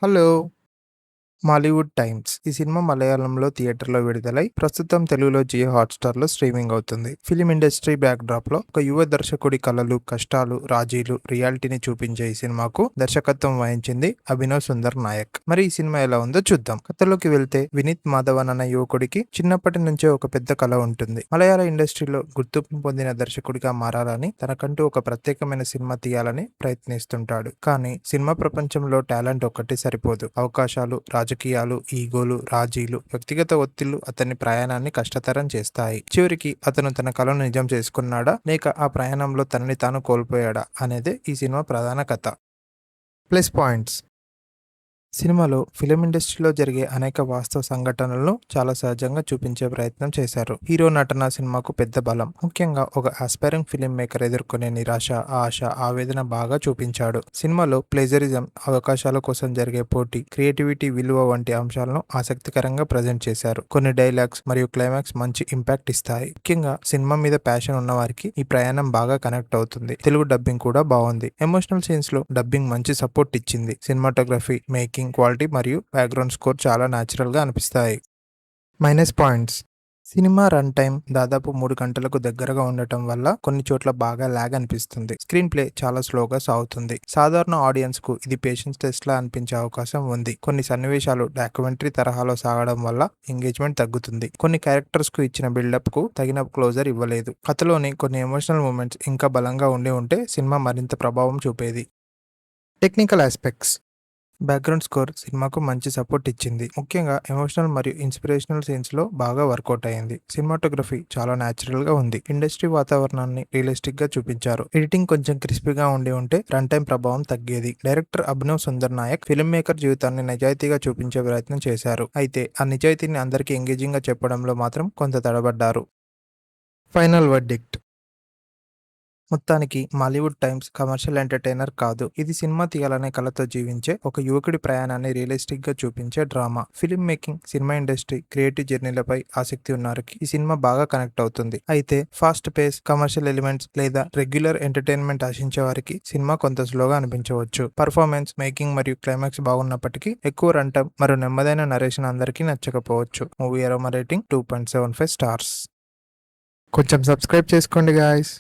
Hello! 'Mollywood times' ఈ cinema మలయాళంలో థియేటర్‌లో విడుదలై ప్రస్తుతం తెలుగులో జియో హాట్‌స్టార్‌లో స్ట్రీమింగ్ అవుతుంది. ఫిల్మ్ ఇండస్ట్రీ బ్యాక్‌డ్రాప్‌లో ఒక యువ దర్శకుడి కలలు, కష్టాలు, రాజీలు, రియాలిటీని చూపించే ఈ సినిమాకు దర్శకత్వం వహించింది అభినవ్ సుందర్ నాయక్. మరి ఈ సినిమా ఎలా ఉందో చూద్దాం. కథలోకి వెళ్తే వినీత్ మాధవన్ అనే యువకుడికి చిన్నప్పటి నుంచే ఒక పెద్ద కల ఉంటుంది. మలయాళ ఇండస్ట్రీలో గుర్తింపు పొందిన దర్శకుడిగా మారాలని, తనకంటూ ఒక ప్రత్యేకమైన సినిమా తీయాలని ప్రయత్నిస్తుంటాడు. కానీ సినిమా ప్రపంచంలో టాలెంట్ ఒక్కటి సరిపోదు. అవకాశాలు, రాజకీయాలు, ఈగోలు, రాజీలు, వ్యక్తిగత ఒత్తిళ్లు అతని ప్రయాణాన్ని కష్టతరం చేస్తాయి. చివరికి అతను తన కలను నిజం చేసుకున్నాడా, లేక ఆ ప్రయాణంలో తనని తాను కోల్పోయాడా అనేదే ఈ సినిమా ప్రధాన కథ. ప్లస్ పాయింట్స్: సినిమాలో ఫిలిం ఇండస్ట్రీలో జరిగే అనేక వాస్తవ సంఘటనలను చాలా సహజంగా చూపించే ప్రయత్నం చేశారు. హీరో నటన సినిమాకు పెద్ద బలం. ముఖ్యంగా ఒక ఆస్పైరింగ్ ఫిలిం మేకర్ ఎదుర్కొనే నిరాశ, ఆశ, ఆవేదన బాగా చూపించాడు. సినిమాలో ప్లేజరిజం, అవకాశాల కోసం జరిగే పోటీ, క్రియేటివిటీ విలువ వంటి అంశాలను ఆసక్తికరంగా ప్రజెంట్ చేశారు. కొన్ని డైలాగ్స్ మరియు క్లైమాక్స్ మంచి ఇంపాక్ట్ ఇస్తాయి. ముఖ్యంగా సినిమా మీద ప్యాషన్ ఉన్న వారికి ఈ ప్రయాణం బాగా కనెక్ట్ అవుతుంది. తెలుగు డబ్బింగ్ కూడా బాగుంది. ఎమోషనల్ సీన్స్ లో డబ్బింగ్ మంచి సపోర్ట్ ఇచ్చింది. సినిమాటోగ్రఫీ, మేకింగ్ క్వాలిటీ మరియు బ్యాక్గ్రౌండ్ స్కోర్ చాలా న్యాచురల్గా అనిపిస్తాయి. Minus points: cinema run time దాదాపు 3 గంటలకు దగ్గరగా ఉండటం వల్ల కొన్ని చోట్ల బాగా లాగ్ అనిపిస్తుంది. స్క్రీన్ ప్లే చాలా స్లోగా సాగుతుంది. సాధారణ ఆడియన్స్ కు ఇది పేషెన్స్ టెస్ట్ లా అనిపించే అవకాశం ఉంది. కొన్ని సన్నివేశాలు డాక్యుమెంటరీ తరహాలో సాగడం వల్ల ఎంగేజ్మెంట్ తగ్గుతుంది. కొన్ని క్యారెక్టర్స్ కు ఇచ్చిన బిల్డప్ కు తగిన క్లోజర్ ఇవ్వలేదు. కథలోని కొన్ని ఎమోషనల్ మూమెంట్స్ ఇంకా బలంగా ఉండి ఉంటే సినిమా మరింత ప్రభావం చూపేది. టెక్నికల్ ఆస్పెక్ట్స్: బ్యాక్గ్రౌండ్ స్కోర్ సినిమాకు మంచి సపోర్ట్ ఇచ్చింది. ముఖ్యంగా ఎమోషనల్ మరియు ఇన్స్పిరేషనల్ సీన్స్ లో బాగా వర్కౌట్ అయింది. సినిమాటోగ్రఫీ చాలా న్యాచురల్ గా ఉంది. ఇండస్ట్రీ వాతావరణాన్ని రియలిస్టిక్ గా చూపించారు. ఎడిటింగ్ కొంచెం క్రిస్పీగా ఉండి ఉంటే రన్ టైం ప్రభావం తగ్గేది. Director Abhinav Sundar Nayak film maker జీవితాన్ని నిజాయితీగా చూపించే ప్రయత్నం చేశారు. అయితే ఆ నిజాయితీని అందరికీ ఎంగేజింగ్ గా చెప్పడంలో మాత్రం కొంత తడబడ్డారు. ఫైనల్ వర్డిక్ట్: మొత్తానికి మాలీవుడ్ టైమ్స్ కమర్షియల్ ఎంటర్టైనర్ కాదు. ఇది సినిమా తీయాలనే కలతో జీవించే ఒక యువకుడి ప్రయాణాన్ని రియలిస్టిక్ గా చూపించే drama. Film making, cinema industry, creative జర్నీలపై ఆసక్తి ఉన్నవారికి ఈ సినిమా బాగా కనెక్ట్ అవుతుంది. అయితే ఫాస్ట్ పేస్, కమర్షియల్ ఎలిమెంట్స్ లేదా రెగ్యులర్ ఎంటర్టైన్మెంట్ ఆశించే వారికి సినిమా కొంత స్లోగా అనిపించవచ్చు. పర్ఫార్మెన్స్, మేకింగ్ మరియు క్లైమాక్స్ బాగున్నప్పటికీ ఎక్కువ రన్ టైం మరియు నెమ్మదైన నరేషన్ అందరికీ నచ్చకపోవచ్చు. Movie aroma rating 2.75 stars. కొంచెం సబ్స్క్రైబ్ చేసుకోండి గాయ్స్.